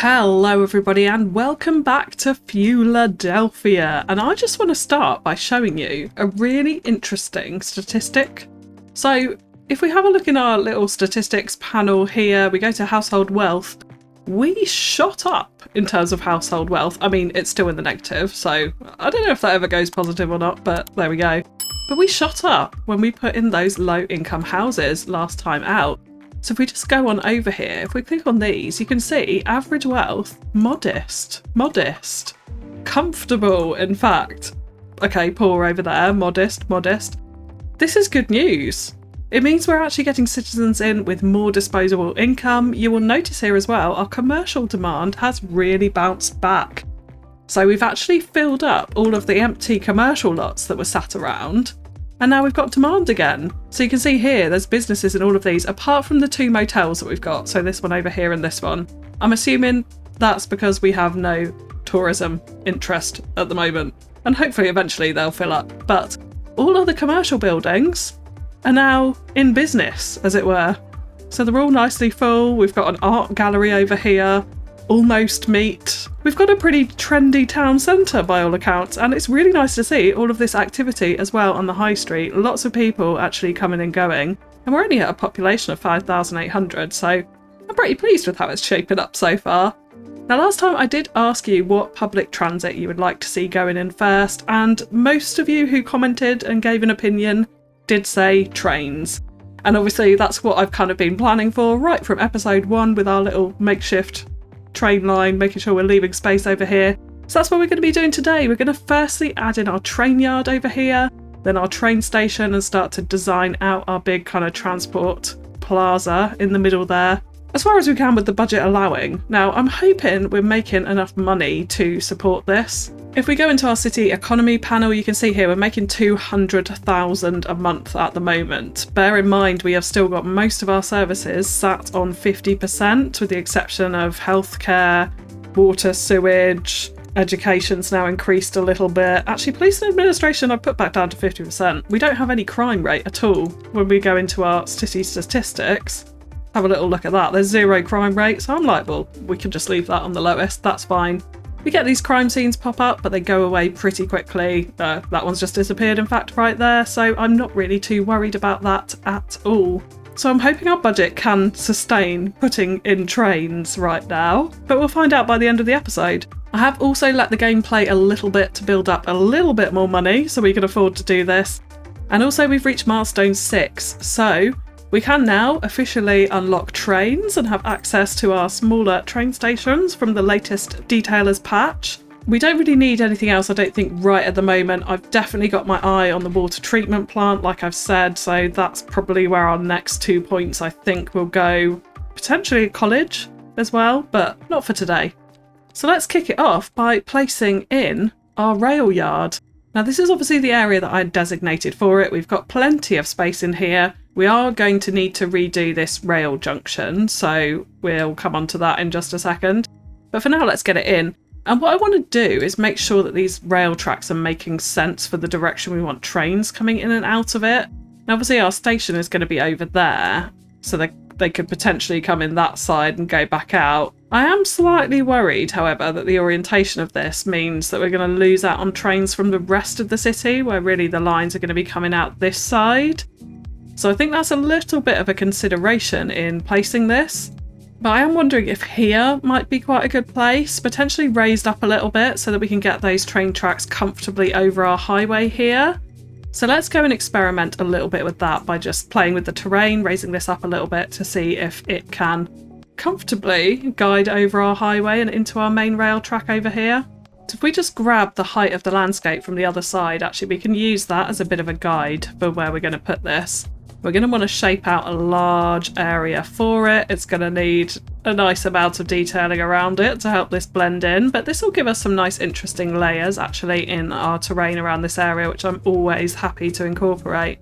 Hello everybody and welcome back to Philadelphia, and I just want to start by showing you a really interesting statistic. So if we have a look in our little statistics panel here, we go to household wealth, we shot up in terms of household wealth. I mean, it's still in the negative, so I don't know if that ever goes positive or not, but there we go. But we shot up when we put in those low income houses last time out. So if we just go on over here, if we click on these, you can see average wealth, modest, comfortable, in fact. Okay, poor over there, modest. This is good news. It means we're actually getting citizens in with more disposable income. You will notice here as well, our commercial demand has really bounced back. So we've actually filled up all of the empty commercial lots that were sat around. And now we've got demand again. So you can see here, there's businesses in all of these, apart from the two motels that we've got. So this one over here and this one. I'm assuming that's because we have no tourism interest at the moment. And hopefully eventually they'll fill up. But all of the commercial buildings are now in business, as it were. So they're all nicely full. We've got an art gallery over here. Almost meet. We've got a pretty trendy town centre by all accounts, and it's really nice to see all of this activity as well on the high street. Lots of people actually coming and going, and we're only at a population of 5,800, so I'm pretty pleased with how it's shaping up so far. Now, last time I did ask you what public transit you would like to see going in first, and most of you who commented and gave an opinion did say trains. And obviously that's what I've kind of been planning for right from episode 1 with our little makeshift train line, making sure we're leaving space over here. So that's what we're going to be doing today. We're going to firstly add in our train yard over here, then our train station, and start to design out our big kind of transport plaza in the middle there, as far as we can with the budget allowing. Now, I'm hoping we're making enough money to support this. If we go into our city economy panel, you can see here we're making 200,000 a month at the moment. Bear in mind we have still got most of our services sat on 50%, with the exception of healthcare, water, sewage, education's now increased a little bit. Actually, police and administration I've put back down to 50%. We don't have any crime rate at all. When we go into our city statistics, have a little look at that. There's 0 crime rate, so I'm like, well, we can just leave that on the lowest, that's fine. We get these crime scenes pop up, but they go away pretty quickly. That one's just disappeared, in fact, right there, so I'm not really too worried about that at all. So I'm hoping our budget can sustain putting in trains right now, but we'll find out by the end of the episode. I have also let the game play a little bit to build up a little bit more money so we can afford to do this. And also we've reached milestone 6, so we can now officially unlock trains and have access to our smaller train stations from the latest detailers patch. We don't really need anything else, I don't think, right at the moment. I've definitely got my eye on the water treatment plant, like I've said, so that's probably where our next 2 points I think will go. Potentially a college as well, but not for today. So let's kick it off by placing in our rail yard. Now this is obviously the area that I designated for it. We've got plenty of space in here. We are going to need to redo this rail junction, so we'll come on to that in just a second. But for now, let's get it in. And what I want to do is make sure that these rail tracks are making sense for the direction we want trains coming in and out of it. Now, obviously, our station is going to be over there, so they could potentially come in that side and go back out. I am slightly worried, however, that the orientation of this means that we're going to lose out on trains from the rest of the city, where really the lines are going to be coming out this side. So I think that's a little bit of a consideration in placing this. But I am wondering if here might be quite a good place, potentially raised up a little bit so that we can get those train tracks comfortably over our highway here. So let's go and experiment a little bit with that by just playing with the terrain, raising this up a little bit to see if it can comfortably guide over our highway and into our main rail track over here. So if we just grab the height of the landscape from the other side, actually we can use that as a bit of a guide for where we're going to put this. We're going to want to shape out a large area for it. It's going to need a nice amount of detailing around it to help this blend in, but this will give us some nice interesting layers actually in our terrain around this area, which I'm always happy to incorporate.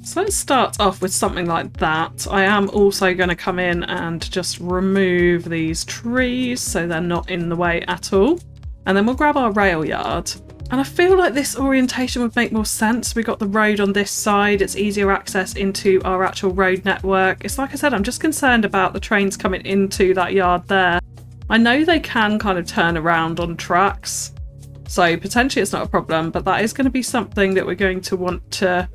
So let's start off with something like that. I am also going to come in and just remove these trees so they're not in the way at all. And then we'll grab our rail yard. And I feel like this orientation would make more sense. We've got the road on this side. It's easier access into our actual road network. It's like I said, I'm just concerned about the trains coming into that yard there. I know they can kind of turn around on tracks, so potentially it's not a problem, but that is going to be something that we're going to want to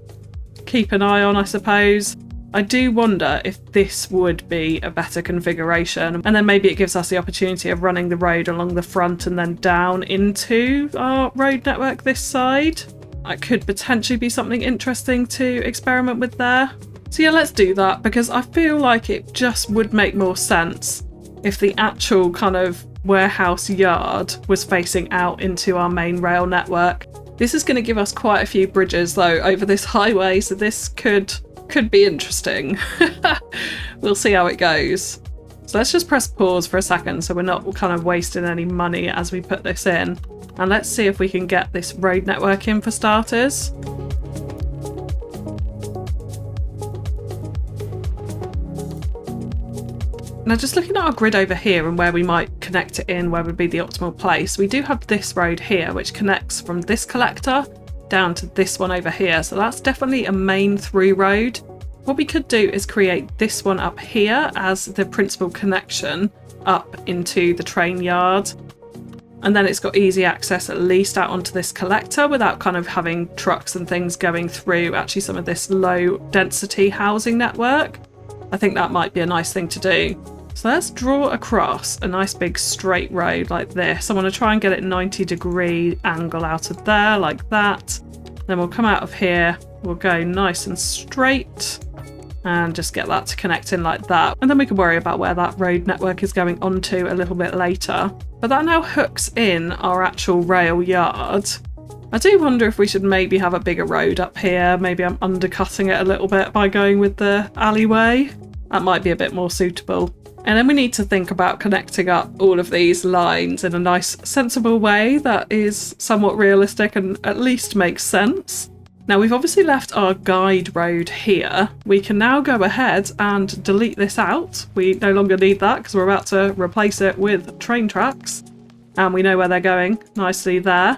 keep an eye on, I suppose. I do wonder if this would be a better configuration, and then maybe it gives us the opportunity of running the road along the front and then down into our road network this side. That could potentially be something interesting to experiment with there. So yeah, let's do that, because I feel like it just would make more sense if the actual kind of warehouse yard was facing out into our main rail network. This is going to give us quite a few bridges though over this highway, so this could be interesting. We'll see how it goes. So let's just press pause for a second so we're not kind of wasting any money as we put this in. And let's see if we can get this road network in for starters. Now, just looking at our grid over here and where we might connect it in, where would be the optimal place, we do have this road here which connects from this collector down to this one over here, so that's definitely a main through road. What we could do is create this one up here as the principal connection up into the train yard, and then it's got easy access at least out onto this collector without kind of having trucks and things going through actually some of this low density housing network. I think that might be a nice thing to do. So let's draw across a nice big straight road like this. I want to try and get it 90-degree angle out of there like that. Then we'll come out of here, we'll go nice and straight and just get that to connect in like that. And then we can worry about where that road network is going onto a little bit later. But that now hooks in our actual rail yard. I do wonder if we should maybe have a bigger road up here. Maybe I'm undercutting it a little bit by going with the alleyway. That might be a bit more suitable. And then we need to think about connecting up all of these lines in a nice, sensible way that is somewhat realistic and at least makes sense. Now, we've obviously left our guide road here. We can now go ahead and delete this out. We no longer need that because we're about to replace it with train tracks. And we know where they're going nicely there.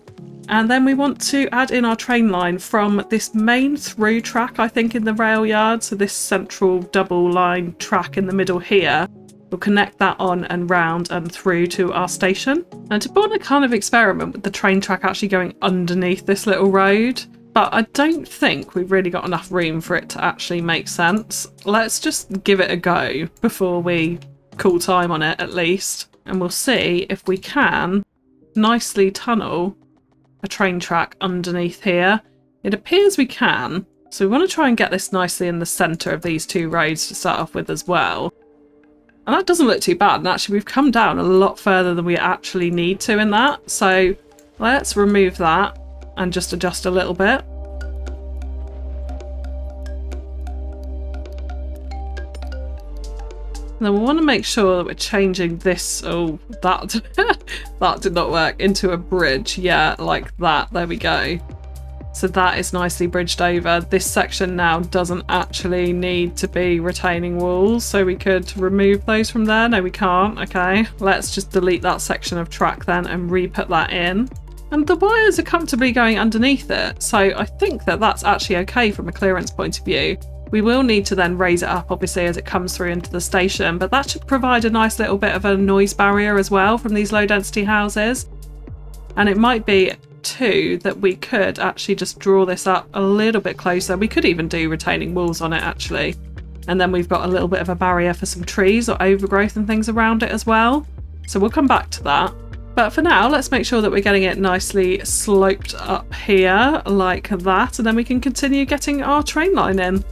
And then we want to add in our train line from this main through track, I think, in the rail yard. So this central double line track in the middle here. We'll connect that on and round and through to our station. And to want to kind of experiment with the train track actually going underneath this little road. But I don't think we've really got enough room for it to actually make sense. Let's just give it a go before we call time on it at least. And we'll see if we can nicely tunnel a train track underneath here. It appears we can. So we want to try and get this nicely in the centre of these two roads to start off with as well. And that doesn't look too bad. And actually we've come down a lot further than we actually need to in that. So let's remove that and just adjust a little bit. And then we want to make sure that we're changing this. Oh, that that did not work. Into a bridge. Yeah, like that. There we go. So that is nicely bridged over. This section now doesn't actually need to be retaining walls, so we could remove those from there. No, we can't. Okay, let's just delete that section of track then and re-put that in. And the wires are comfortably going underneath it, so I think that that's actually okay from a clearance point of view. We will need to then raise it up, obviously, as it comes through into the station, but that should provide a nice little bit of a noise barrier as well from these low density houses. And it might be too that we could actually just draw this up a little bit closer. We could even do retaining walls on it actually, and then we've got a little bit of a barrier for some trees or overgrowth and things around it as well, so we'll come back to that. But for now, let's make sure that we're getting it nicely sloped up here like that, and then we can continue getting our train line in.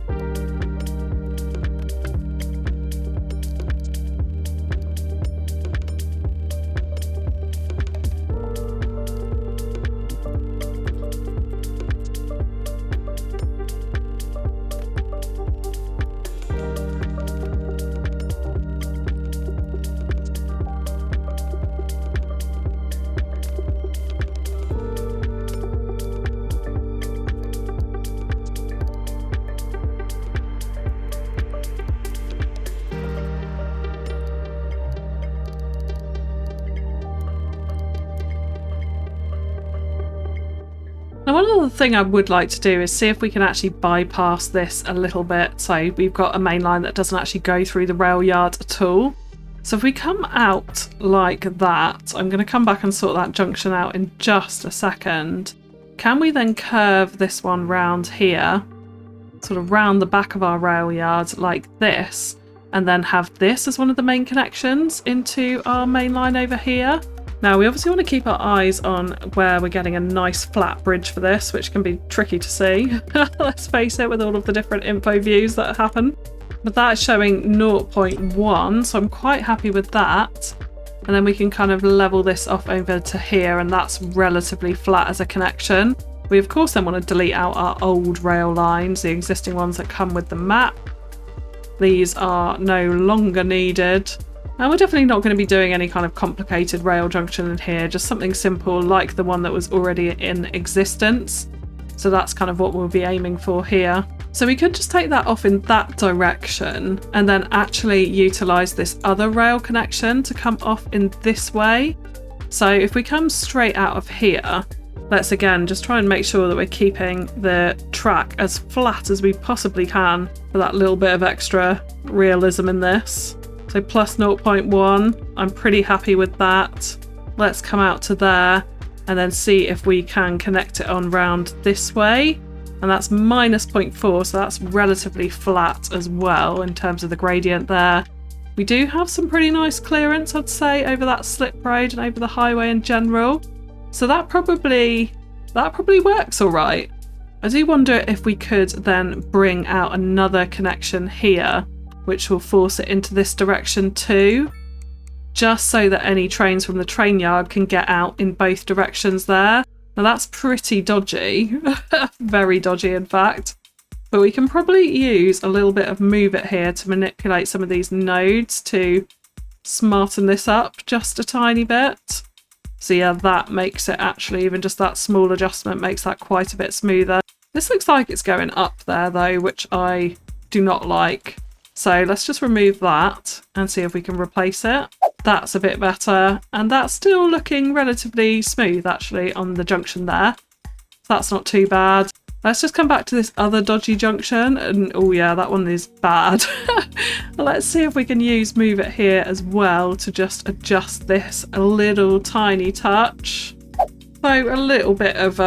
Now, one other thing I would like to do is see if we can actually bypass this a little bit. So we've got a main line that doesn't actually go through the rail yard at all. So if we come out like that, I'm going to come back and sort that junction out in just a second. Can we then curve this one round here, sort of round the back of our rail yard like this, and then have this as one of the main connections into our main line over here? Now we obviously want to keep our eyes on where we're getting a nice flat bridge for this, which can be tricky to see, let's face it, with all of the different info views that happen. But that is showing 0.1, so I'm quite happy with that. And then we can kind of level this off over to here, and that's relatively flat as a connection. We of course then want to delete out our old rail lines, the existing ones that come with the map. These are no longer needed. And we're definitely not going to be doing any kind of complicated rail junction in here, just something simple like the one that was already in existence. So that's kind of what we'll be aiming for here. So we could just take that off in that direction and then actually utilise this other rail connection to come off in this way. So if we come straight out of here, let's again just try and make sure that we're keeping the track as flat as we possibly can for that little bit of extra realism in this. So plus 0.1, I'm pretty happy with that. Let's come out to there and then see if we can connect it on round this way. And that's minus 0.4, so that's relatively flat as well in terms of the gradient there. We do have some pretty nice clearance, I'd say, over that slip road and over the highway in general. So that probably works all right. I do wonder if we could then bring out another connection here, which will force it into this direction too, just so that any trains from the train yard can get out in both directions there. Now that's pretty dodgy, very dodgy in fact, but we can probably use a little bit of move it here to manipulate some of these nodes to smarten this up just a tiny bit. So yeah, that makes it actually, even just that small adjustment makes that quite a bit smoother. This looks like it's going up there though, which I do not like. So let's just remove that and see if we can replace it. That's a bit better, and that's still looking relatively smooth actually on the junction there. That's not too bad. Let's just come back to this other dodgy junction, and oh yeah, that one is bad. Let's see if we can use move it here as well to just adjust this a little tiny touch. So a little bit of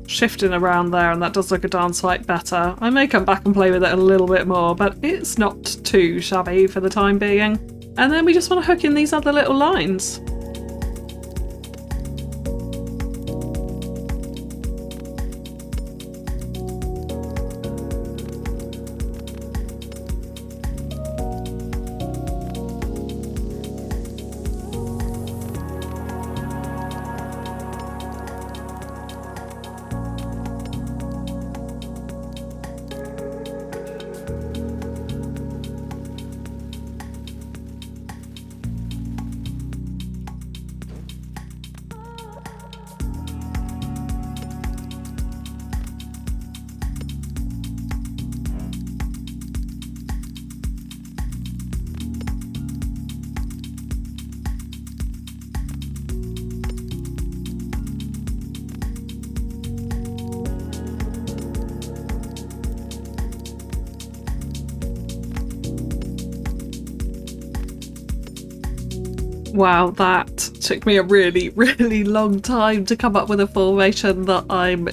shifting around there, and that does look a darn sight better. I may come back and play with it a little bit more, but it's not too shabby for the time being. And then we just want to hook in these other little lines. Wow, that took me a really, really long time to come up with a formation that I'm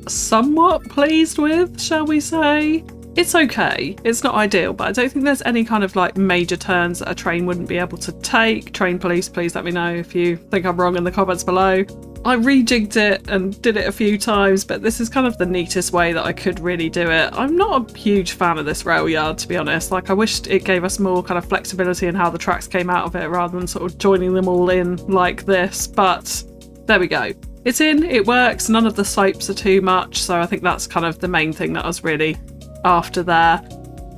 somewhat pleased with, shall we say. It's okay, it's not ideal, but I don't think there's any kind of like major turns that a train wouldn't be able to take. Train police, please let me know if you think I'm wrong in the comments below. I rejigged it and did it a few times, but this is kind of the neatest way that I could really do it. I'm not a huge fan of this rail yard, to be honest. Like, I wished it gave us more kind of flexibility in how the tracks came out of it rather than sort of joining them all in like this, but there we go. It's in, it works, none of the slopes are too much, so I think that's kind of the main thing that I was really after there.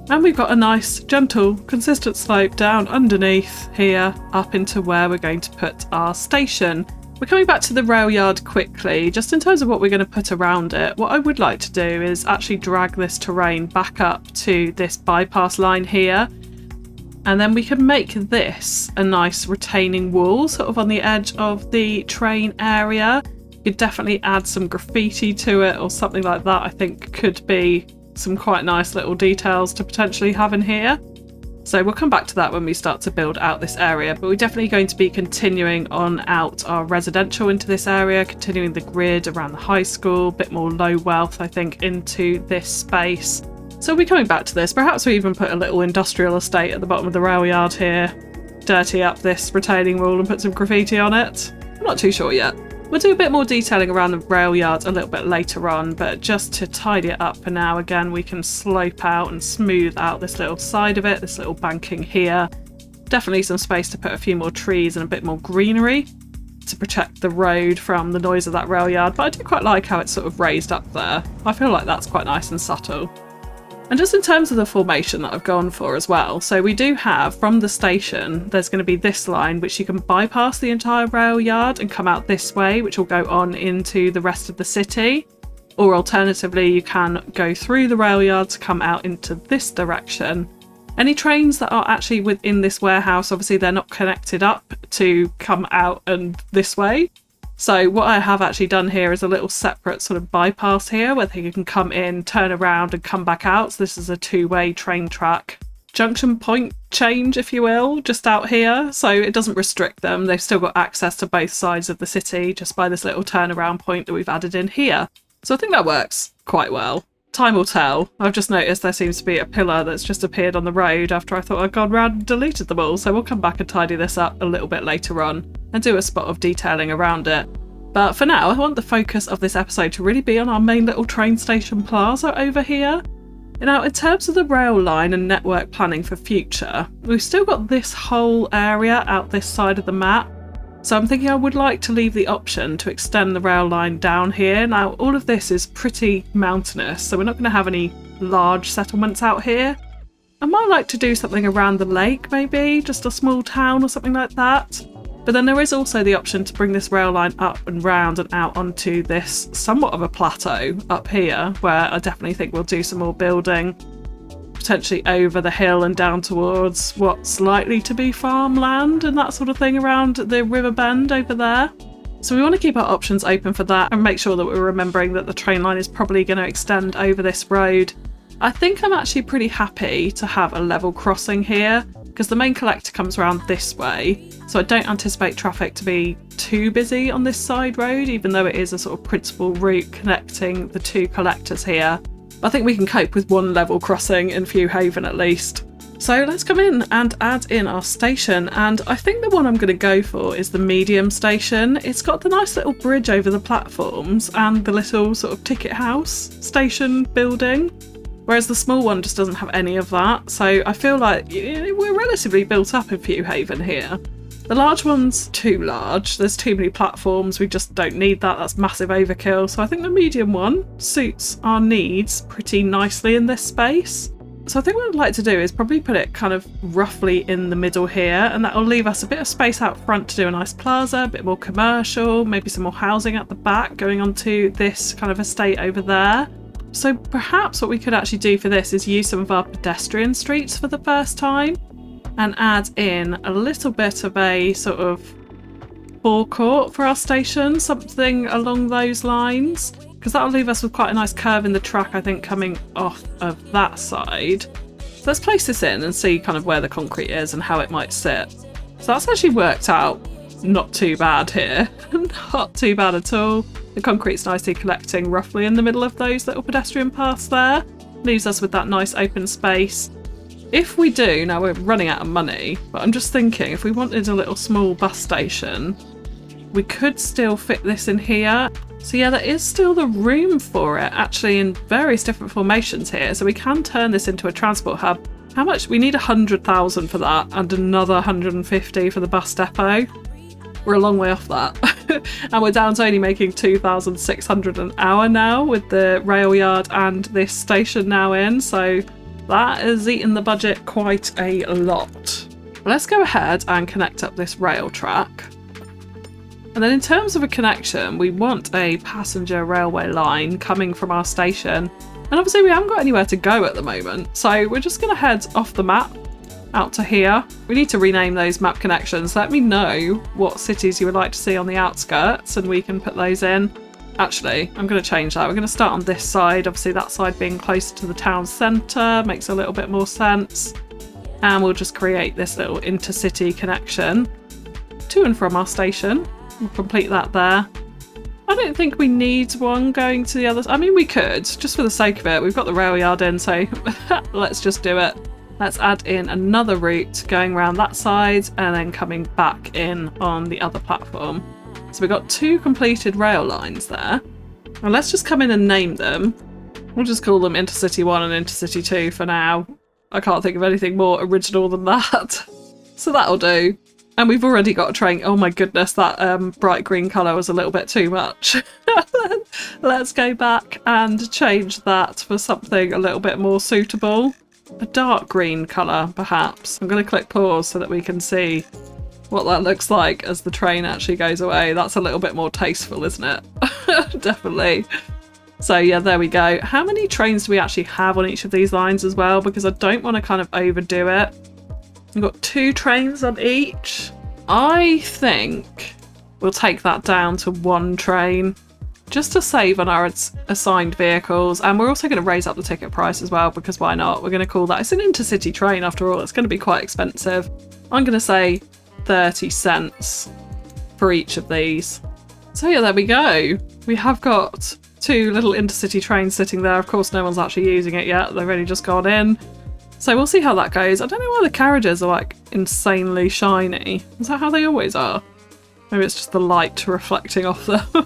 And we've got a nice, gentle, consistent slope down underneath here, up into where we're going to put our station. We're coming back to the rail yard quickly, just in terms of what we're going to put around it. What I would like to do is actually drag this terrain back up to this bypass line here. And then we can make this a nice retaining wall, sort of on the edge of the train area. You could definitely add some graffiti to it or something like that. I think could be some quite nice little details to potentially have in here. So we'll come back to that when we start to build out this area, but we're definitely going to be continuing on out our residential into this area, continuing the grid around the high school, a bit more low wealth, I think, into this space. So we'll be coming back to this. Perhaps we even put a little industrial estate at the bottom of the rail yard here, dirty up this retaining wall and put some graffiti on it. I'm not too sure yet. We'll do a bit more detailing around the rail yards a little bit later on, but just to tidy it up for now, again, we can slope out and smooth out this little side of it, this little banking here. Definitely some space to put a few more trees and a bit more greenery to protect the road from the noise of that rail yard, but I do quite like how it's sort of raised up there. I feel like that's quite nice and subtle. And just in terms of the formation that I've gone for as well, so we do have, from the station, there's going to be this line which you can bypass the entire rail yard and come out this way, which will go on into the rest of the city. Or alternatively, you can go through the rail yard to come out into this direction. Any trains that are actually within this warehouse, obviously they're not connected up to come out and this way. So what I have actually done here is a little separate sort of bypass here where you can come in, turn around and come back out. So this is a two-way train track junction point change, if you will, just out here. So it doesn't restrict them. They've still got access to both sides of the city just by this little turnaround point that we've added in here. So I think that works quite well. Time will tell. I've just noticed there seems to be a pillar that's just appeared on the road after I thought I'd gone round and deleted them all. So we'll come back and tidy this up a little bit later on and do a spot of detailing around it. But for now, I want the focus of this episode to really be on our main little train station plaza over here. Now, in terms of the rail line and network planning for future, we've still got this whole area out this side of the map. So I'm thinking I would like to leave the option to extend the rail line down here. Now, all of this is pretty mountainous, so we're not going to have any large settlements out here. I might like to do something around the lake, maybe, just a small town or something like that. But then there is also the option to bring this rail line up and round and out onto this somewhat of a plateau up here, where I definitely think we'll do some more building, potentially over the hill and down towards what's likely to be farmland and that sort of thing around the river bend over there. So we want to keep our options open for that and make sure that we're remembering that the train line is probably going to extend over this road. I think I'm actually pretty happy to have a level crossing here because the main collector comes around this way, so I don't anticipate traffic to be too busy on this side road, even though it is a sort of principal route connecting the two collectors here. I think we can cope with one level crossing in Fewhaven at least. So let's come in and add in our station, and I think the one I'm going to go for is the medium station. It's got the nice little bridge over the platforms and the little sort of ticket house station building, whereas the small one just doesn't have any of that. So I feel like we're relatively built up in Fewhaven here. The large one's too large, there's too many platforms, we just don't need that, that's massive overkill. So I think the medium one suits our needs pretty nicely in this space. So I think what I'd like to do is probably put it kind of roughly in the middle here, and that'll leave us a bit of space out front to do a nice plaza, a bit more commercial, maybe some more housing at the back going onto this kind of estate over there. So perhaps what we could actually do for this is use some of our pedestrian streets for the first time and add in a little bit of a sort of forecourt for our station, something along those lines, because that'll leave us with quite a nice curve in the track, I think, coming off of that side. So let's place this in and see kind of where the concrete is and how it might sit. So that's actually worked out not too bad here. Not too bad at all. The concrete's nicely collecting roughly in the middle of those little pedestrian paths there. Leaves us with that nice open space. If we do, now we're running out of money, but I'm just thinking if we wanted a little small bus station, we could still fit this in here. So yeah, there is still the room for it actually in various different formations here. So we can turn this into a transport hub. How much? We need 100,000 for that and another 150 for the bus depot. We're a long way off that. And we're down to only making 2,600 an hour now with the rail yard and this station now in. So that has eaten the budget quite a lot. Let's go ahead and connect up this rail track. And then in terms of a connection, we want a passenger railway line coming from our station. And obviously we haven't got anywhere to go at the moment. So we're just going to head off the map out to here. We need to rename those map connections. Let me know what cities you would like to see on the outskirts and we can put those in. Actually, I'm going to change that. We're going to start on this side. Obviously that side being closer to the town centre makes a little bit more sense. And we'll just create this little intercity connection to and from our station. We'll complete that there. I don't think we need one going to the other. I mean, we could, just for the sake of it. We've got the rail yard in, so let's just do it. Let's add in another route going around that side and then coming back in on the other platform. So we've got 2 completed rail lines there. And let's just come in and name them. We'll just call them Intercity 1 and Intercity 2 for now. I can't think of anything more original than that. So that'll do. And we've already got a train. Oh my goodness, that bright green colour was a little bit too much. Let's go back and change that for something a little bit more suitable. A dark green colour, perhaps. I'm going to click pause so that we can see what that looks like as the train actually goes away. That's a little bit more tasteful, isn't it? Definitely. So yeah, there we go. How many trains do we actually have on each of these lines as well? Because I don't want to kind of overdo it. We've got 2 trains on each. I think we'll take that down to 1 train just to save on our assigned vehicles. And we're also going to raise up the ticket price as well, because why not? We're going to call that, it's an intercity train after all. It's going to be quite expensive. I'm going to say 30 cents for each of these. So yeah, there we go. We have got 2 little intercity trains sitting there. Of course, no one's actually using it yet. They've only just gone in. So we'll see how that goes. I don't know why the carriages are like insanely shiny. Is that how they always are? Maybe it's just the light reflecting off them.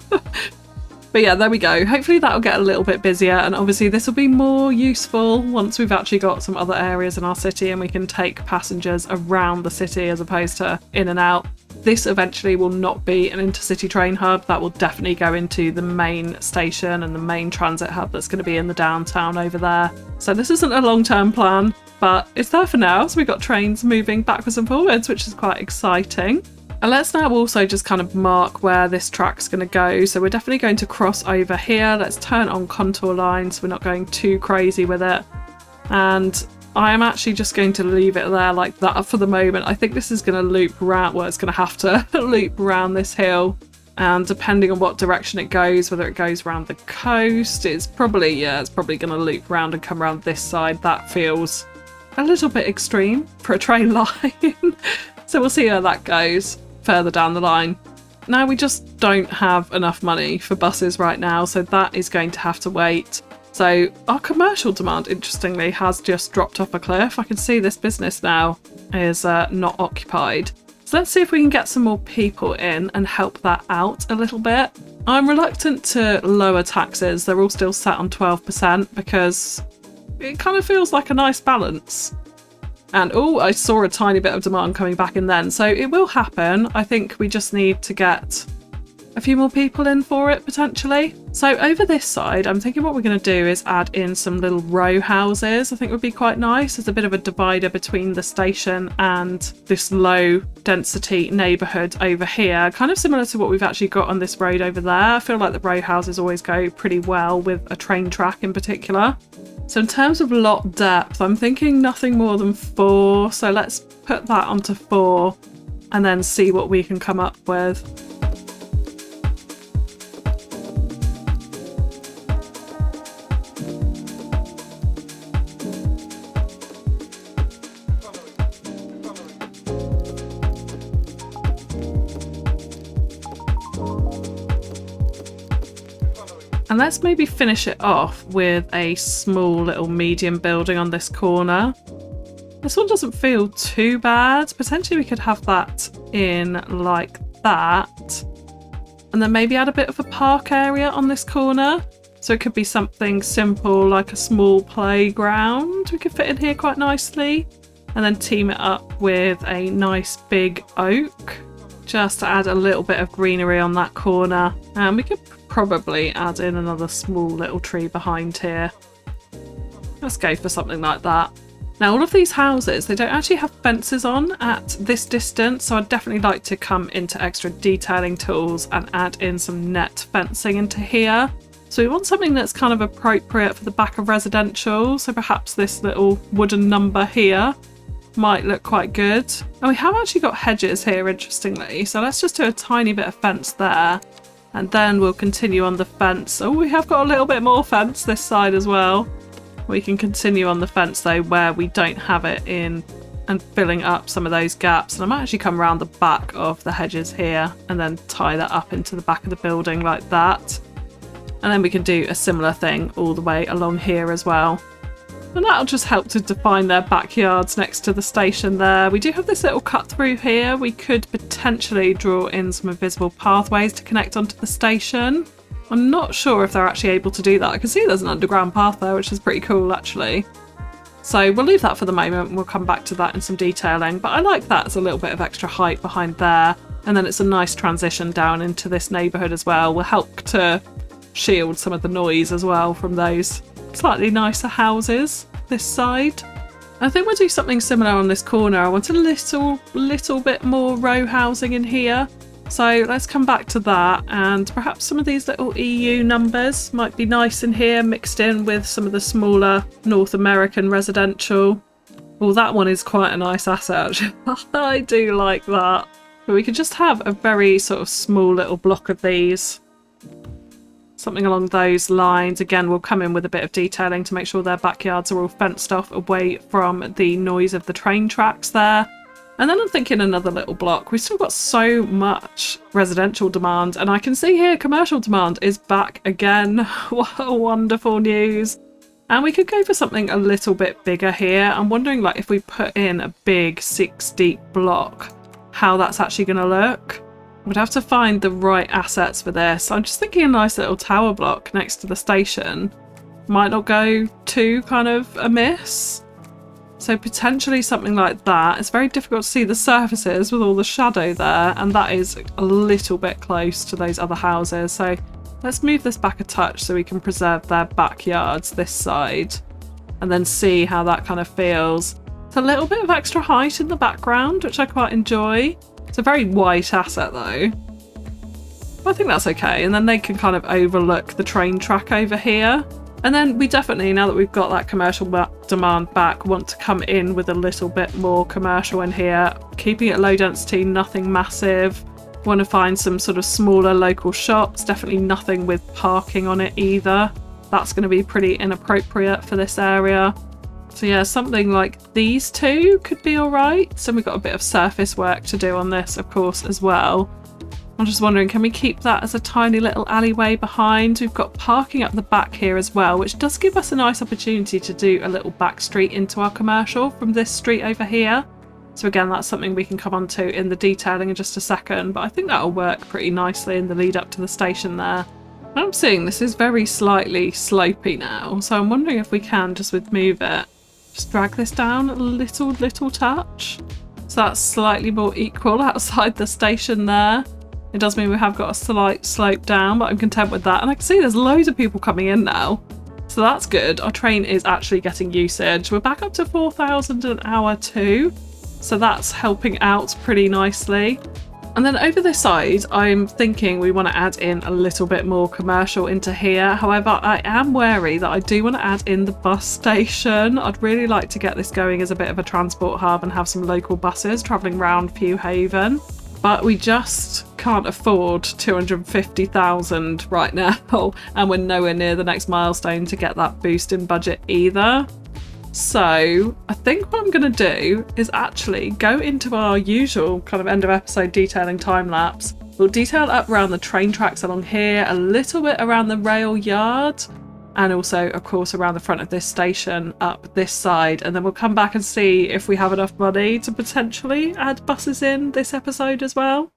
But yeah, there we go. Hopefully that'll get a little bit busier, and obviously this will be more useful once we've actually got some other areas in our city and we can take passengers around the city as opposed to in and out. This eventually will not be an intercity train hub. That will definitely go into the main station and the main transit hub that's going to be in the downtown over there. So this isn't a long-term plan, but it's there for now. So we've got trains moving backwards and forwards, which is quite exciting. And let's now also just kind of mark where this track's going to go. So we're definitely going to cross over here. Let's turn on contour lines. We're not going too crazy with it. And I am actually just going to leave it there like that for the moment. I think this is going to loop around. Well, it's going to have to loop around this hill. And depending on what direction it goes, whether it goes around the coast, it's probably going to loop around and come around this side. That feels a little bit extreme for a train line. So we'll see how that goes further down the line. Now we just don't have enough money for buses right now, so that is going to have to wait. So our commercial demand, interestingly, has just dropped off a cliff. I can see this business now is not occupied. So let's see if we can get some more people in and help that out a little bit. I'm reluctant to lower taxes. They're all still set on 12% because it kind of feels like a nice balance. And oh, I saw a tiny bit of demand coming back in then. So it will happen. I think we just need to get a few more people in for it, potentially. So over this side, I'm thinking what we're going to do is add in some little row houses. I think would be quite nice. There's a bit of a divider between the station and this low density neighbourhood over here. Kind of similar to what we've actually got on this road over there. I feel like the row houses always go pretty well with a train track in particular. So in terms of lot depth, I'm thinking nothing more than 4. So let's put that onto 4 and then see what we can come up with. And let's maybe finish it off with a small little medium building on this corner. This one doesn't feel too bad. Potentially we could have that in like that. And then maybe add a bit of a park area on this corner. So it could be something simple like a small playground we could fit in here quite nicely. And then team it up with a nice big oak just to add a little bit of greenery on that corner. And we could probably add in another small little tree behind here. Let's go for something like that. Now all of these houses, they don't actually have fences on at this distance, so I'd definitely like to come into extra detailing tools and add in some net fencing into here. So we want something that's kind of appropriate for the back of residential, so perhaps this little wooden number here might look quite good. And we have actually got hedges here, interestingly, so let's just do a tiny bit of fence there. And then we'll continue on the fence. Oh, we have got a little bit more fence this side as well. We can continue on the fence though where we don't have it in and filling up some of those gaps. And I might actually come around the back of the hedges here and then tie that up into the back of the building like that. And then we can do a similar thing all the way along here as well. And that'll just help to define their backyards next to the station there. We do have this little cut through here. We could potentially draw in some invisible pathways to connect onto the station. I'm not sure if they're actually able to do that. I can see there's an underground path there, which is pretty cool actually. So we'll leave that for the moment and we'll come back to that in some detailing. But I like that as a little bit of extra height behind there. And then it's a nice transition down into this neighbourhood as well. Will help to shield some of the noise as well from those slightly nicer houses this side. I think we'll do something similar on this corner. I want a little bit more row housing in here. So let's come back to that, and perhaps some of these little EU numbers might be nice in here, mixed in with some of the smaller North American residential. Well, that one is quite a nice asset. I do like that. But we could just have a very sort of small little block of these. Something along those lines. Again, we'll come in with a bit of detailing to make sure their backyards are all fenced off away from the noise of the train tracks there. And then I'm thinking another little block. We've still got so much residential demand, and I can see here commercial demand is back again. What wonderful news. And we could go for something a little bit bigger here. I'm wondering, like, if we put in a big 6 deep block, how that's actually going to look. We'd have to find the right assets for this. I'm just thinking a nice little tower block next to the station might not go too kind of amiss. So potentially something like that. It's very difficult to see the surfaces with all the shadow there, and that is a little bit close to those other houses. So let's move this back a touch so we can preserve their backyards this side and then see how that kind of feels. It's a little bit of extra height in the background, which I quite enjoy. It's a very white asset though. I think that's okay. And then they can kind of overlook the train track over here. And then we definitely, now that we've got that commercial demand back, want to come in with a little bit more commercial in here. Keeping it low density, nothing massive. Want to find some sort of smaller local shops. Definitely nothing with parking on it either. That's going to be pretty inappropriate for this area. So yeah, something like these two could be all right. So we've got a bit of surface work to do on this, of course, as well. I'm just wondering, can we keep that as a tiny little alleyway behind? We've got parking up the back here as well, which does give us a nice opportunity to do a little back street into our commercial from this street over here. So again, that's something we can come on to in the detailing in just a second, but I think that'll work pretty nicely in the lead up to the station there. I'm seeing this is very slightly slopey now, so I'm wondering if we can just move it. Just drag this down a little touch. So that's slightly more equal outside the station there. It does mean we have got a slight slope down, but I'm content with that. And I can see there's loads of people coming in now. So that's good. Our train is actually getting usage. We're back up to 4,000 an hour too. So that's helping out pretty nicely. And then over this side, I'm thinking we want to add in a little bit more commercial into here. However, I am wary that I do want to add in the bus station. I'd really like to get this going as a bit of a transport hub and have some local buses travelling around Few Haven. But we just can't afford 250,000 right now. And we're nowhere near the next milestone to get that boost in budget either. So I think what I'm going to do is actually go into our usual kind of end of episode detailing time lapse. We'll detail up around the train tracks along here, a little bit around the rail yard, and also of course around the front of this station up this side. And then we'll come back and see if we have enough money to potentially add buses in this episode as well.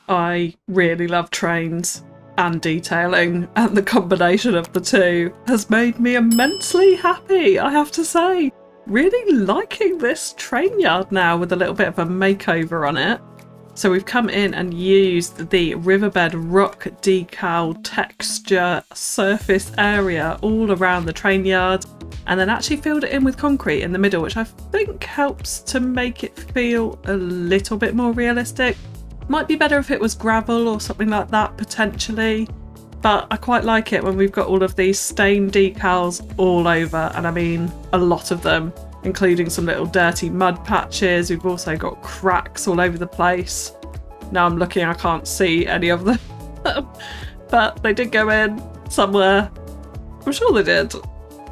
I really love trains and detailing, and the combination of the two has made me immensely happy, I have to say. Really liking this train yard now with a little bit of a makeover on it. So we've come in and used the riverbed rock decal texture surface area all around the train yard, and then actually filled it in with concrete in the middle, which I think helps to make it feel a little bit more realistic. Might be better if it was gravel or something like that potentially, but I quite like it when we've got all of these stain decals all over, and I mean a lot of them, including some little dirty mud patches. We've also got cracks all over the place. Now I'm looking, I can't see any of them, but they did go in somewhere. I'm sure they did.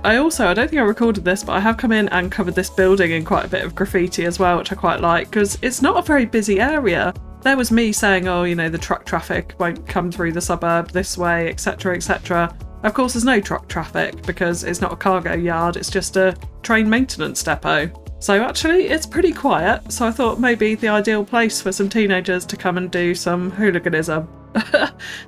I don't think I recorded this, but I have come in and covered this building in quite a bit of graffiti as well, which I quite like, because it's not a very busy area. There was me saying, oh, you know, the truck traffic won't come through the suburb this way, etc, etc. Of course, there's no truck traffic because it's not a cargo yard, it's just a train maintenance depot. So actually, it's pretty quiet, so I thought maybe the ideal place for some teenagers to come and do some hooliganism.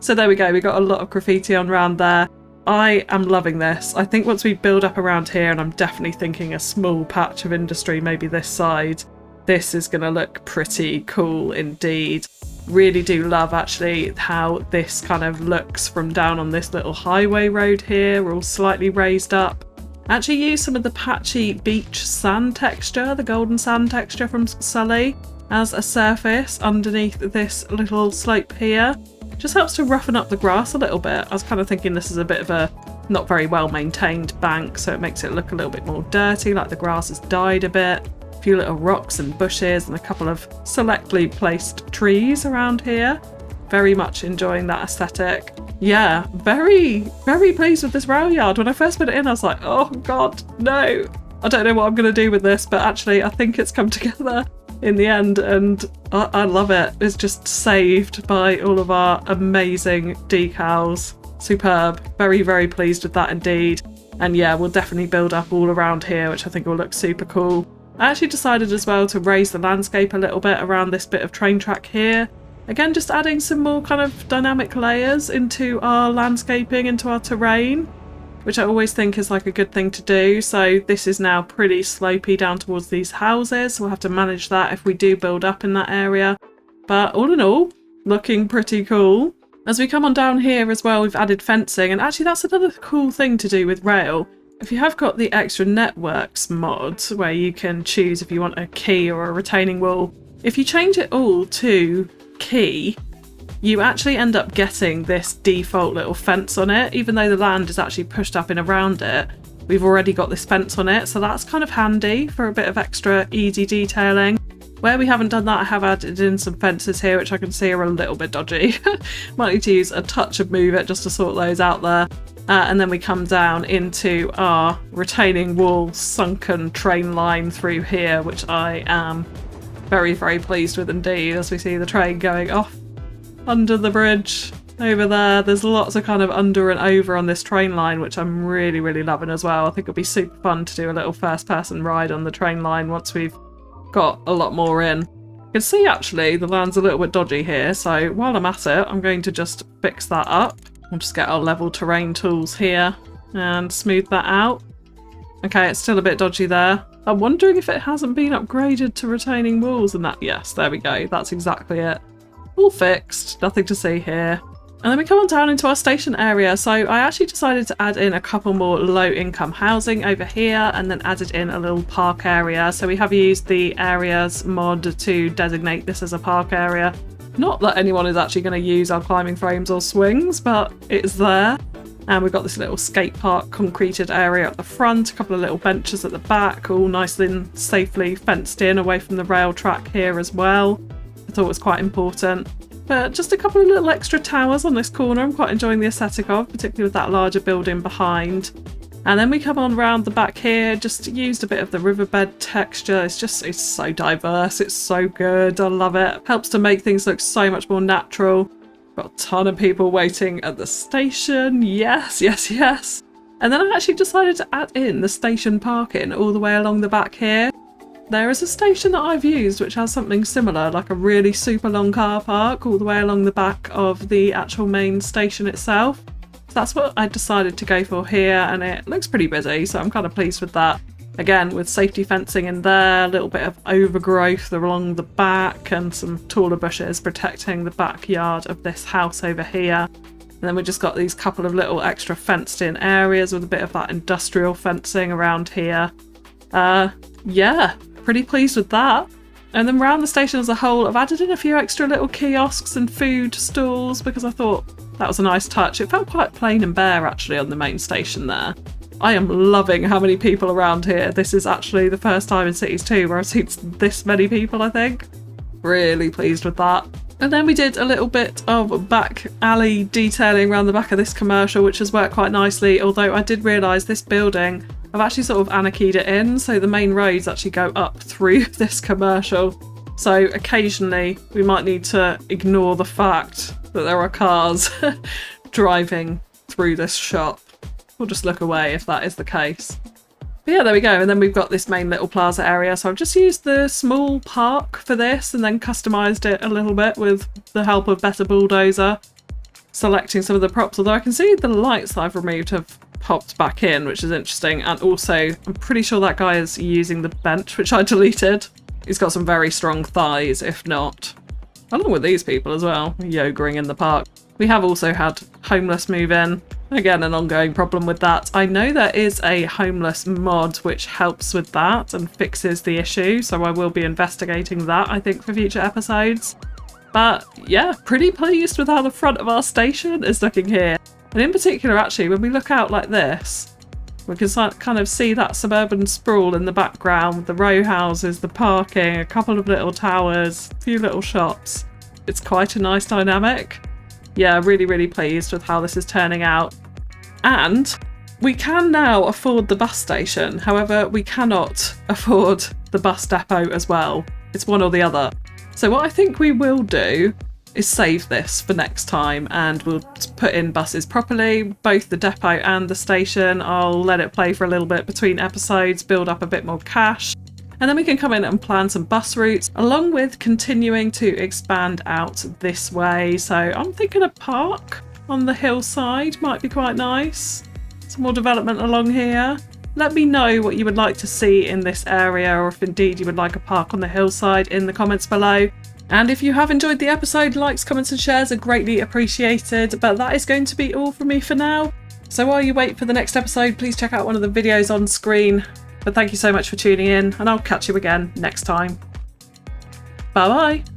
So there we go, we got a lot of graffiti on around there. I am loving this. I think once we build up around here, and I'm definitely thinking a small patch of industry, maybe this side, this is going to look pretty cool indeed. Really do love actually how this kind of looks from down on this little highway road here, all slightly raised up. Actually use some of the patchy beach sand texture, the golden sand texture from Sully, as a surface underneath this little slope here. Just helps to roughen up the grass a little bit. I was kind of thinking this is a bit of a not very well maintained bank, so it makes it look a little bit more dirty, like the grass has died a bit. A few little rocks and bushes and a couple of selectly placed trees around here. Very much enjoying that aesthetic. Yeah, very, very pleased with this rail yard. When I first put it in, I was like, oh god, no. I don't know what I'm going to do with this, but actually I think it's come together in the end, and I love it. It's just saved by all of our amazing decals. Superb. Very, very pleased with that indeed. And yeah, we'll definitely build up all around here, which I think will look super cool. I actually decided as well to raise the landscape a little bit around this bit of train track here. Again, just adding some more kind of dynamic layers into our landscaping, into our terrain, which I always think is like a good thing to do. So this is now pretty slopey down towards these houses, so we'll have to manage that if we do build up in that area. But all in all, looking pretty cool. As we come on down here as well, we've added fencing, and actually that's another cool thing to do with rail. If you have got the extra networks mod, where you can choose if you want a key or a retaining wall, if you change it all to key, you actually end up getting this default little fence on it. Even though the land is actually pushed up and around it, we've already got this fence on it, so that's kind of handy for a bit of extra easy detailing. Where we haven't done that, I have added in some fences here, which I can see are a little bit dodgy. Might need to use a touch of Move It just to sort those out there. And then we come down into our retaining wall sunken train line through here, which I am very, very pleased with indeed, as we see the train going off under the bridge over there. There's lots of kind of under and over on this train line, which I'm really, really loving as well. I think it'll be super fun to do a little first person ride on the train line once we've got a lot more in. You can see actually the land's a little bit dodgy here, so while I'm at it, I'm going to just fix that up. We'll just get our level terrain tools here and smooth that out. Okay, it's still a bit dodgy there. I'm wondering if it hasn't been upgraded to retaining walls and that. Yes, there we go. That's exactly it. All fixed. Nothing to see here. And then we come on down into our station area. So I actually decided to add in a couple more low income housing over here, and then added in a little park area. So we have used the areas mod to designate this as a park area. Not that anyone is actually going to use our climbing frames or swings, but it's there. And we've got this little skate park concreted area at the front, a couple of little benches at the back, all nicely and safely fenced in away from the rail track here as well. I thought it was quite important. But just a couple of little extra towers on this corner I'm quite enjoying the aesthetic of, particularly with that larger building behind. And then we come on round the back here, just used a bit of the riverbed texture. It's so diverse, it's so good, I love it. Helps to make things look so much more natural. Got a ton of people waiting at the station, yes, yes, yes. And then I actually decided to add in the station parking all the way along the back here. There is a station that I've used which has something similar, like a really super long car park all the way along the back of the actual main station itself. So that's what I decided to go for here, and it looks pretty busy, so I'm kind of pleased with that. Again, with safety fencing in there, a little bit of overgrowth along the back and some taller bushes protecting the backyard of this house over here. And then we've just got these couple of little extra fenced in areas with a bit of that industrial fencing around here. Yeah, pretty pleased with that. And then around the station as a whole, I've added in a few extra little kiosks and food stalls because I thought that was a nice touch. It felt quite plain and bare actually on the main station there. I am loving how many people around here. This is actually the first time in Cities 2 where I've seen this many people, I think. Really pleased with that. And then we did a little bit of back alley detailing around the back of this commercial, which has worked quite nicely, although I did realise this building, I've actually sort of anarchied it in, so the main roads actually go up through this commercial. So occasionally we might need to ignore the fact that there are cars driving through this shop. We'll just look away if that is the case. But yeah, there we go. And then we've got this main little plaza area. So I've just used the small park for this and then customised it a little bit with the help of Better Bulldozer, selecting some of the props. Although I can see the lights that I've removed have popped back in, which is interesting. And also, I'm pretty sure that guy is using the bench, which I deleted. He's got some very strong thighs, if not. Along with these people as well, yogering in the park. We have also had homeless move in. Again, an ongoing problem with that. I know there is a homeless mod which helps with that and fixes the issue, so I will be investigating that, I think, for future episodes. But yeah, pretty pleased with how the front of our station is looking here. And in particular, actually, when we look out like this, we can kind of see that suburban sprawl in the background, with the row houses, the parking, a couple of little towers, a few little shops. It's quite a nice dynamic. Yeah, really pleased with how this is turning out. And we can now afford the bus station. However, we cannot afford the bus depot as well. It's one or the other. So what I think we will do is save this for next time, and we'll put in buses properly, both the depot and the station. I'll let it play for a little bit between episodes, build up a bit more cash. And then we can come in and plan some bus routes, along with continuing to expand out this way. So I'm thinking a park on the hillside might be quite nice. Some more development along here. Let me know what you would like to see in this area, or if indeed you would like a park on the hillside, in the comments below. And if you have enjoyed the episode, likes, comments and shares are greatly appreciated. But that is going to be all from me for now. So while you wait for the next episode, please check out one of the videos on screen. But thank you so much for tuning in, and I'll catch you again next time. Bye bye!